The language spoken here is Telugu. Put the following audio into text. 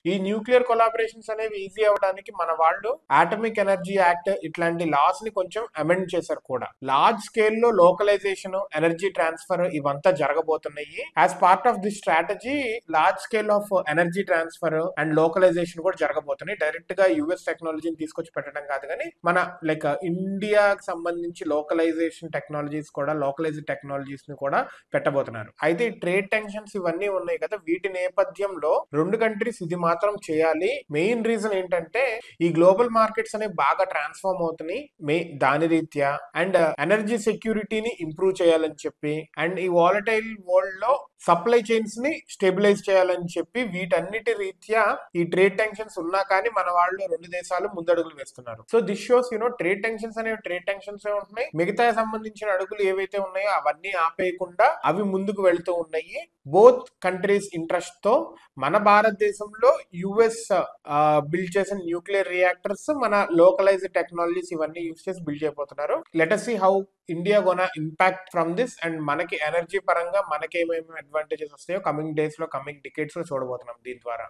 ఈ న్యూక్లియర్ కొలాబరేషన్స్ అనేవి ఈజీ అవడానికి మన వాళ్ళు ఆటమిక్ ఎనర్జీ యాక్ట్ ఇట్లాంటి లాస్ ని కొంచెం అమెండ్ చేశారు కూడా. లార్జ్ స్కేల్ లో లోకలైజేషన్, ఎనర్జీ ట్రాన్స్ఫర్ ఇవంతా జరగబోతున్నాయి. As part of this strategy large scale of energy transfer and localisation కూడా జరగబోతున్నాయి. డైరెక్ట్ గా యుఎస్ టెక్నాలజీని తీసుకొచ్చి పెట్టడం కాదు, కానీ మన లైక్ ఇండియాకి సంబంధించి లోకలైజేషన్ టెక్నాలజీస్ కూడా, లోకలైజ్డ్ టెక్నాలజీస్ ని కూడా పెట్టబోతున్నారు. అయితే ఈ ట్రేడ్ టెన్షన్స్ ఇవన్నీ ఉన్నాయి కదా, వీటి నేపథ్యంలో రెండు కంట్రీస్ ఇది మాత్రం చేయాలి. మెయిన్ రీజన్ ఏంటంటే ఈ గ్లోబల్ మార్కెట్స్ అనేవి బాగా ట్రాన్స్ఫార్మ్ అవుతున్నాయి దాని రీత్యా, అండ్ ఎనర్జీ సెక్యూరిటీని ఇంప్రూవ్ చేయాలని చెప్పి, అండ్ ఈ వాలటైల్ వరల్డ్ లో సప్లై చైన్స్ ని స్టెబిలైజ్ చేయాలని చెప్పి, వీటన్నిటి రీత్యా ఈ ట్రేడ్ టెన్షన్స్ ఉన్నా కానీ మన వాళ్ళు రెండు దేశాలు ముందడుగులు వేస్తున్నారు. So this shows trade tensions అనేవి ట్రేడ్ టెన్షన్స్ ఉంటున్నాయి, మిగతా సంబంధించిన అడుగులు ఏవైతే ఉన్నాయో అవన్నీ ఆపేయకుండా అవి ముందుకు వెళ్తూ ఉన్నాయి. బోత్ కంట్రీస్ ఇంట్రెస్ట్ తో మన భారతదేశంలో యుఎస్ బిల్డ్ చేసిన న్యూక్లియర్ రియాక్టర్స్, మన లోకలైజ్డ్ టెక్నాలజీస్ ఇవన్నీ యూస్ చేసి బిల్డ్ చేయబోతున్నారు. Let us see how India gonna impact from this, and మనకి ఎనర్జీ పరంగా మనకేమేమి అడ్వాంటేజెస్ వస్తాయో కమింగ్ డేస్ లో, కమింగ్ డికేట్స్ లో చూడబోతున్నాం దీని ద్వారా.